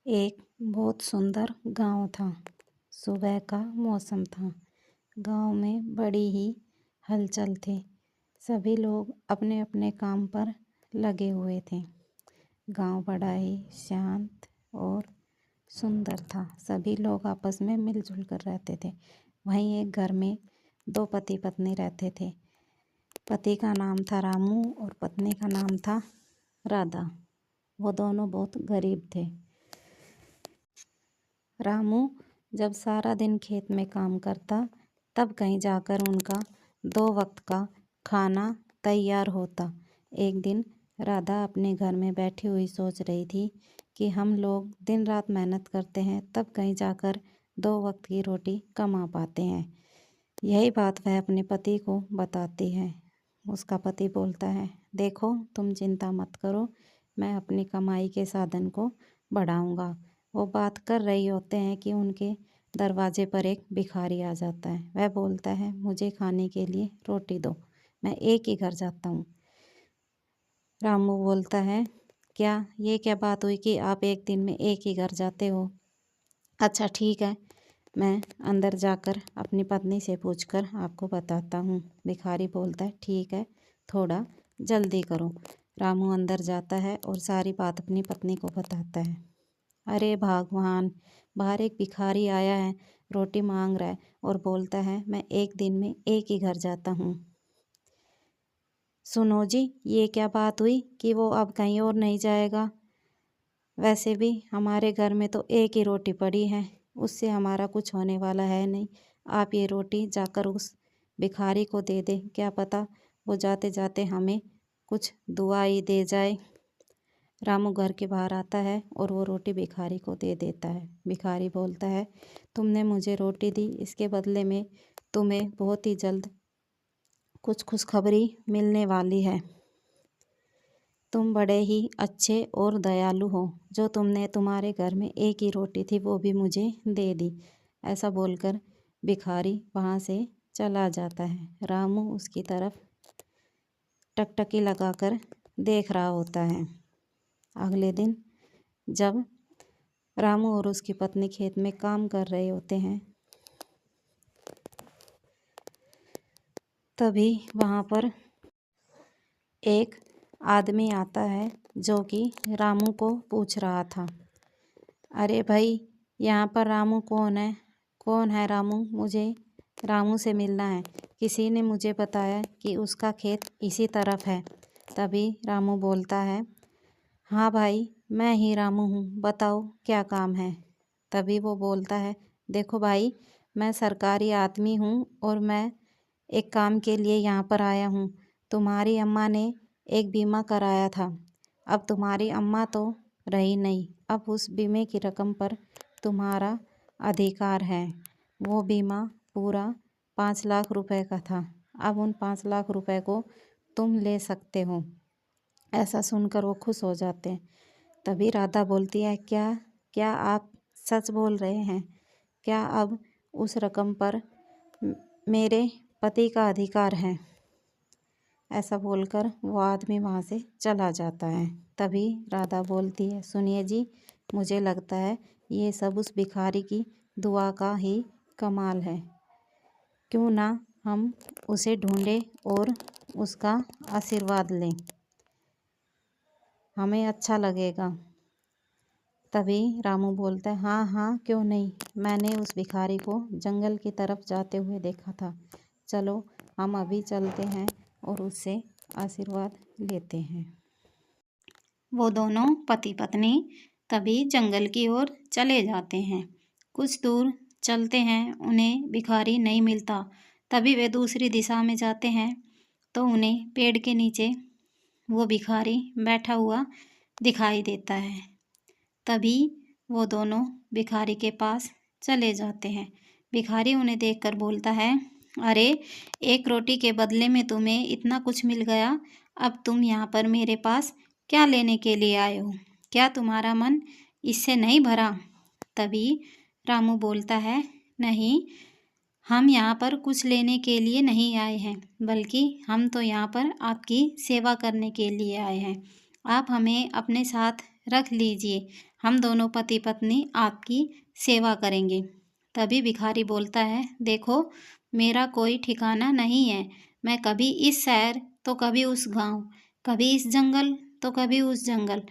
एक बहुत सुंदर गांव था। सुबह का मौसम था। गांव में बड़ी ही हलचल थी। सभी लोग अपने अपने काम पर लगे हुए थे। गांव बड़ा ही शांत और सुंदर था। सभी लोग आपस में मिलजुल कर रहते थे। वहीं एक घर में दो पति पत्नी रहते थे। पति का नाम था रामू और पत्नी का नाम था राधा। वो दोनों बहुत गरीब थे। रामू जब सारा दिन खेत में काम करता तब कहीं जाकर उनका 2 वक्त का खाना तैयार होता। एक दिन राधा अपने घर में बैठी हुई सोच रही थी कि हम लोग दिन रात मेहनत करते हैं तब कहीं जाकर 2 वक्त की रोटी कमा पाते हैं। यही बात वह अपने पति को बताती है। उसका पति बोलता है, देखो तुम चिंता मत करो, मैं अपनी कमाई के साधन को बढ़ाऊंगा। वो बात कर रही होते हैं कि उनके दरवाजे पर एक भिखारी आ जाता है। वह बोलता है, मुझे खाने के लिए रोटी दो, मैं एक ही घर जाता हूँ। रामू बोलता है, क्या बात हुई कि आप एक दिन में एक ही घर जाते हो? अच्छा ठीक है, मैं अंदर जाकर अपनी पत्नी से पूछकर आपको बताता हूँ। भिखारी बोलता है, ठीक है, थोड़ा जल्दी करो। रामू अंदर जाता है और सारी बात अपनी पत्नी को बताता है। अरे भगवान, बाहर एक भिखारी आया है, रोटी मांग रहा है और बोलता है मैं एक दिन में एक ही घर जाता हूँ। सुनो जी, ये क्या बात हुई कि वो अब कहीं और नहीं जाएगा? वैसे भी हमारे घर में तो एक ही रोटी पड़ी है, उससे हमारा कुछ होने वाला है नहीं। आप ये रोटी जाकर उस भिखारी को दे दें, क्या पता वो जाते जाते हमें कुछ दुआ ही दे जाए। रामू घर के बाहर आता है और वो रोटी भिखारी को दे देता है। भिखारी बोलता है, तुमने मुझे रोटी दी, इसके बदले में तुम्हें बहुत ही जल्द कुछ खुशखबरी मिलने वाली है। तुम बड़े ही अच्छे और दयालु हो, जो तुमने तुम्हारे घर में एक ही रोटी थी वो भी मुझे दे दी। ऐसा बोलकर भिखारी वहाँ से चला जाता है। रामू उसकी तरफ टकटकी लगाकर देख रहा होता है। अगले दिन जब रामू और उसकी पत्नी खेत में काम कर रहे होते हैं, तभी वहाँ पर एक आदमी आता है जो कि रामू को पूछ रहा था, अरे भाई, यहाँ पर रामू कौन है? कौन है रामू? मुझे रामू से मिलना है। किसी ने मुझे बताया कि उसका खेत इसी तरफ है। तभी रामू बोलता है, हाँ भाई, मैं ही रामू हूँ, बताओ क्या काम है? तभी वो बोलता है, देखो भाई, मैं सरकारी आदमी हूँ और मैं एक काम के लिए यहाँ पर आया हूँ। तुम्हारी अम्मा ने एक बीमा कराया था। अब तुम्हारी अम्मा तो रही नहीं, अब उस बीमे की रकम पर तुम्हारा अधिकार है। वो बीमा पूरा 5 लाख रुपए का था। अब उन 5 लाख रुपए को तुम ले सकते हो। ऐसा सुनकर वो खुश हो जाते हैं। तभी राधा बोलती है, क्या क्या आप सच बोल रहे हैं? क्या अब उस रकम पर मेरे पति का अधिकार है? ऐसा बोलकर वो आदमी वहाँ से चला जाता है। तभी राधा बोलती है, सुनिए जी, मुझे लगता है ये सब उस भिखारी की दुआ का ही कमाल है। क्यों ना हम उसे ढूंढें और उसका आशीर्वाद लें, हमें अच्छा लगेगा। तभी रामू बोलता है, हाँ हाँ, क्यों नहीं, मैंने उस भिखारी को जंगल की तरफ जाते हुए देखा था। चलो हम अभी चलते हैं और उससे आशीर्वाद लेते हैं। वो दोनों पति पत्नी तभी जंगल की ओर चले जाते हैं। कुछ दूर चलते हैं, उन्हें भिखारी नहीं मिलता। तभी वे दूसरी दिशा में जाते हैं तो उन्हें पेड़ के नीचे वो भिखारी बैठा हुआ दिखाई देता है। तभी वो दोनों भिखारी के पास चले जाते हैं। भिखारी उन्हें देखकर बोलता है, अरे, एक रोटी के बदले में तुम्हें इतना कुछ मिल गया, अब तुम यहाँ पर मेरे पास क्या लेने के लिए आए हो? क्या तुम्हारा मन इससे नहीं भरा? तभी रामू बोलता है, नहीं, हम यहाँ पर कुछ लेने के लिए नहीं आए हैं, बल्कि हम तो यहाँ पर आपकी सेवा करने के लिए आए हैं। आप हमें अपने साथ रख लीजिए, हम दोनों पति पत्नी आपकी सेवा करेंगे। तभी भिखारी बोलता है, देखो मेरा कोई ठिकाना नहीं है, मैं कभी इस शहर तो कभी उस गांव, कभी इस जंगल तो कभी उस जंगल,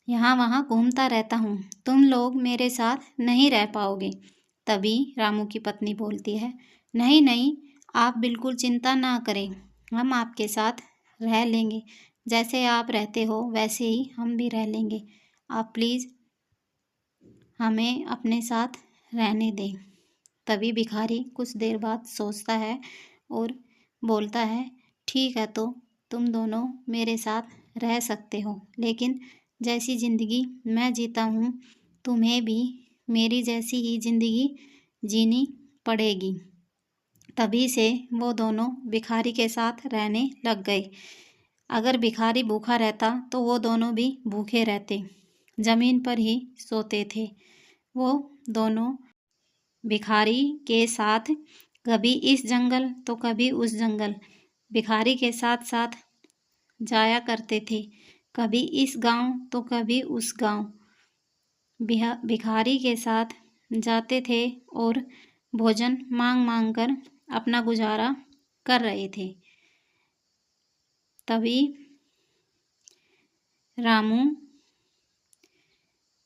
यहाँ वहाँ घूमता रहता हूँ, तुम लोग मेरे साथ नहीं रह पाओगे। तभी रामू की पत्नी बोलती है, नहीं नहीं, आप बिल्कुल चिंता ना करें, हम आपके साथ रह लेंगे, जैसे आप रहते हो वैसे ही हम भी रह लेंगे, आप प्लीज़ हमें अपने साथ रहने दें। तभी भिखारी कुछ देर बाद सोचता है और बोलता है, ठीक है, तो तुम दोनों मेरे साथ रह सकते हो, लेकिन जैसी ज़िंदगी मैं जीता हूँ तुम्हें भी मेरी जैसी ही ज़िंदगी जीनी पड़ेगी। तभी से वो दोनों भिखारी के साथ रहने लग गए। अगर भिखारी भूखा रहता तो वो दोनों भी भूखे रहते, ज़मीन पर ही सोते थे। वो दोनों भिखारी के साथ कभी इस जंगल तो कभी उस जंगल, भिखारी के साथ साथ जाया करते थे, कभी इस गांव तो कभी उस गांव, भिखारी के साथ जाते थे और भोजन मांग मांग कर अपना गुजारा कर रहे थे। तभी रामू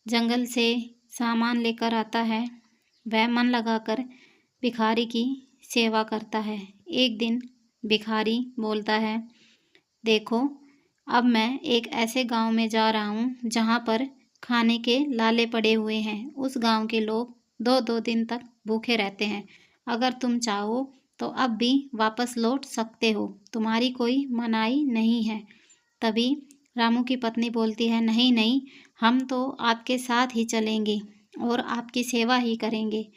जंगल से सामान लेकर आता है, वह मन लगाकर भिखारी की सेवा करता है। एक दिन भिखारी बोलता है, देखो अब मैं एक ऐसे गांव में जा रहा हूँ जहाँ पर खाने के लाले पड़े हुए हैं। उस गांव के लोग 2-2 दिन तक भूखे रहते हैं। अगर तुम चाहो तो अब भी वापस लौट सकते हो, तुम्हारी कोई मनाही नहीं है। तभी रामू की पत्नी बोलती है, नहीं नहीं, हम तो आपके साथ ही चलेंगे और आपकी सेवा ही करेंगे,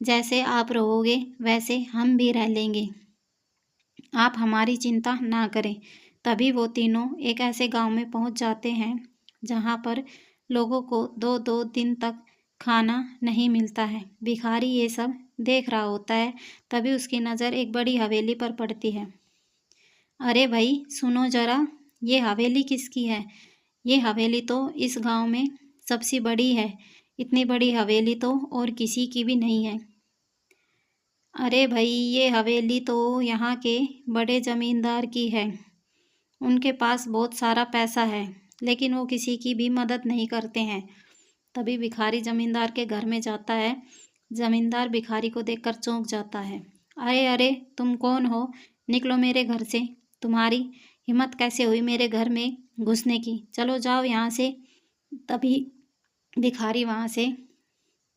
जैसे आप रहोगे वैसे हम भी रह लेंगे, आप हमारी चिंता ना करें। तभी वो तीनों एक ऐसे गांव में पहुंच जाते हैं जहां पर लोगों को 2-2 दिन तक खाना नहीं मिलता है। भिखारी ये सब देख रहा होता है। तभी उसकी नज़र एक बड़ी हवेली पर पड़ती है। अरे भाई सुनो ज़रा, ये हवेली किसकी है? ये हवेली तो इस गांव में सबसे बड़ी है, इतनी बड़ी हवेली तो और किसी की भी नहीं है। अरे भाई ये हवेली तो यहाँ के बड़े ज़मींदार की है, उनके पास बहुत सारा पैसा है, लेकिन वो किसी की भी मदद नहीं करते हैं। तभी भिखारी ज़मींदार के घर में जाता है। ज़मींदार भिखारी को देखकर चौंक जाता है। अरे अरे, तुम कौन हो? निकलो मेरे घर से, तुम्हारी हिम्मत कैसे हुई मेरे घर में घुसने की? चलो जाओ यहाँ से। तभी भिखारी वहाँ से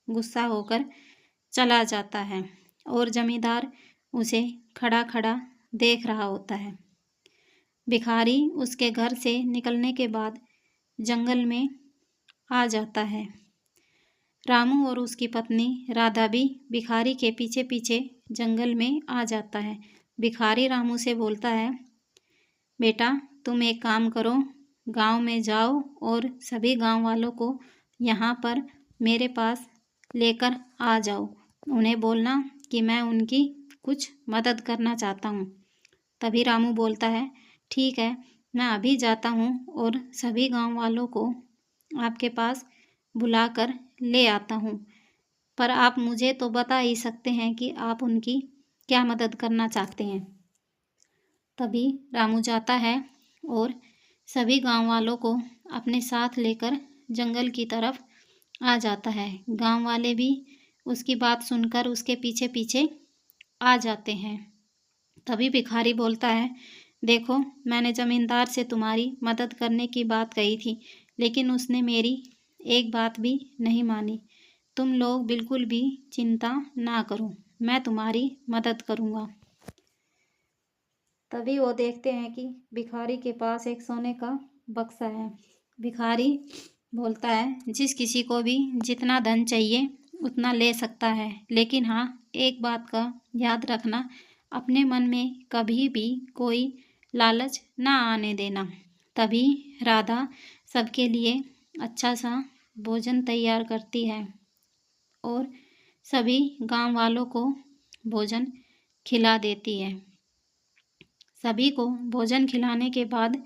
गुस्सा होकर चला जाता है और जमींदार उसे खड़ा खड़ा देख रहा होता है। भिखारी उसके घर से निकलने के बाद जंगल में आ जाता है। रामू और उसकी पत्नी राधा भी भिखारी के पीछे पीछे जंगल में आ जाता है। भिखारी रामू से बोलता है, बेटा तुम एक काम करो, गांव में जाओ और सभी गांव वालों को यहाँ पर मेरे पास लेकर आ जाओ। उन्हें बोलना कि मैं उनकी कुछ मदद करना चाहता हूँ। तभी रामू बोलता है, ठीक है, मैं अभी जाता हूँ और सभी गांव वालों को आपके पास बुलाकर ले आता हूँ, पर आप मुझे तो बता ही सकते हैं कि आप उनकी क्या मदद करना चाहते हैं। तभी रामू जाता है और सभी गांव वालों को अपने साथ लेकर जंगल की तरफ आ जाता है। गांव वाले भी उसकी बात सुनकर उसके पीछे पीछे आ जाते हैं। तभी भिखारी बोलता है, देखो मैंने ज़मींदार से तुम्हारी मदद करने की बात कही थी, लेकिन उसने मेरी एक बात भी नहीं मानी। तुम लोग बिल्कुल भी चिंता ना करो, मैं तुम्हारी मदद करूँगा। तभी वो देखते हैं कि भिखारी के पास एक सोने का बक्सा है। भिखारी बोलता है, जिस किसी को भी जितना धन चाहिए उतना ले सकता है, लेकिन हाँ एक बात का याद रखना, अपने मन में कभी भी कोई लालच ना आने देना। तभी राधा सबके लिए अच्छा सा भोजन तैयार करती है और सभी गांव वालों को भोजन खिला देती है। सभी को भोजन खिलाने के बाद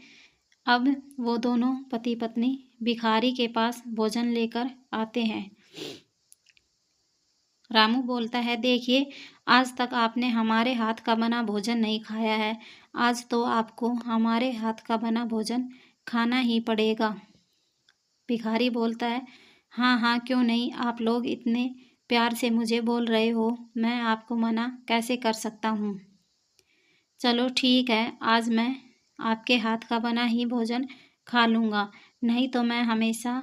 अब वो दोनों पति पत्नी भिखारी के पास भोजन लेकर आते हैं। रामू बोलता है, देखिए, आज तक आपने हमारे हाथ का बना भोजन नहीं खाया है, आज तो आपको हमारे हाथ का बना भोजन खाना ही पड़ेगा। भिखारी बोलता है, हाँ हाँ क्यों नहीं, आप लोग इतने प्यार से मुझे बोल रहे हो, मैं आपको मना कैसे कर सकता हूँ। चलो ठीक है, आज मैं आपके हाथ का बना ही भोजन खा लूँगा, नहीं तो मैं हमेशा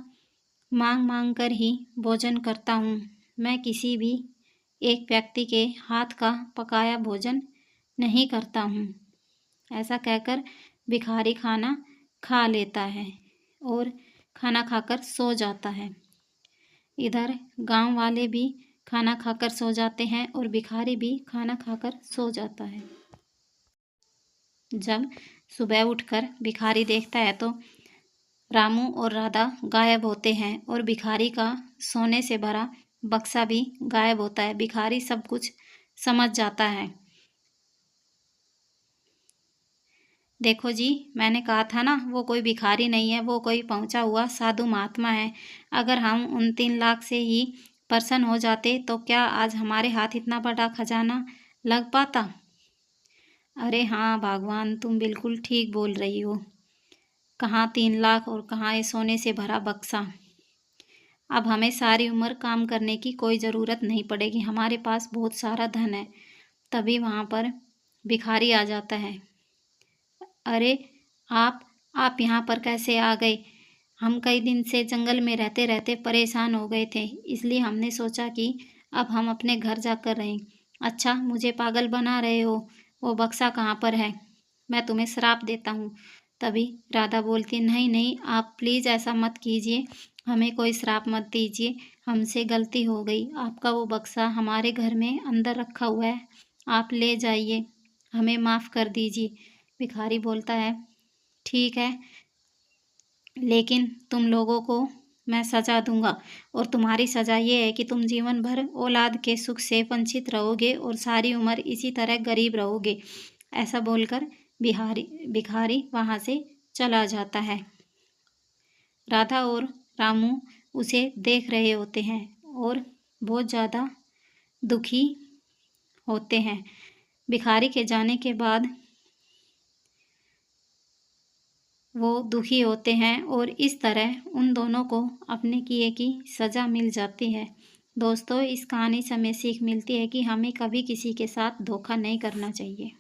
मांग मांग कर ही भोजन करता हूँ। मैं किसी भी एक व्यक्ति के हाथ का पकाया भोजन नहीं करता हूँ। ऐसा कहकर भिखारी खाना खा लेता है और खाना खाकर सो जाता है। इधर गांव वाले भी खाना खाकर सो जाते हैं और भिखारी भी खाना खाकर सो जाता है। जब सुबह उठकर भिखारी देखता है तो रामू और राधा गायब होते हैं और भिखारी का सोने से भरा बक्सा भी गायब होता है। भिखारी सब कुछ समझ जाता है। देखो जी, मैंने कहा था ना, वो कोई भिखारी नहीं है, वो कोई पहुंचा हुआ साधु महात्मा है। अगर हम उन 3 लाख से ही प्रसन्न हो जाते तो क्या आज हमारे हाथ इतना बड़ा खजाना लग पाता। अरे हाँ भगवान, तुम बिल्कुल ठीक बोल रही हो। कहाँ 3 लाख और कहाँ ये सोने से भरा बक्सा। अब हमें सारी उम्र काम करने की कोई ज़रूरत नहीं पड़ेगी, हमारे पास बहुत सारा धन है। तभी वहाँ पर भिखारी आ जाता है। अरे आप यहाँ पर कैसे आ गए। हम कई दिन से जंगल में रहते रहते परेशान हो गए थे, इसलिए हमने सोचा कि अब हम अपने घर जाकर रहें। अच्छा, मुझे पागल बना रहे हो, वो बक्सा कहाँ पर है, मैं तुम्हें श्राप देता हूँ। तभी राधा बोलती, नहीं नहीं, आप प्लीज़ ऐसा मत कीजिए, हमें कोई श्राप मत दीजिए, हमसे गलती हो गई। आपका वो बक्सा हमारे घर में अंदर रखा हुआ है, आप ले जाइए, हमें माफ़ कर दीजिए। भिखारी बोलता है, ठीक है, लेकिन तुम लोगों को मैं सज़ा दूंगा और तुम्हारी सज़ा ये है कि तुम जीवन भर औलाद के सुख से वंचित रहोगे और सारी उम्र इसी तरह गरीब रहोगे। ऐसा बोलकर भिखारी वहाँ से चला जाता है। राधा और रामू उसे देख रहे होते हैं और बहुत ज़्यादा दुखी होते हैं। भिखारी के जाने के बाद वो दुखी होते हैं और इस तरह उन दोनों को अपने किए की सज़ा मिल जाती है। दोस्तों, इस कहानी से हमें सीख मिलती है कि हमें कभी किसी के साथ धोखा नहीं करना चाहिए।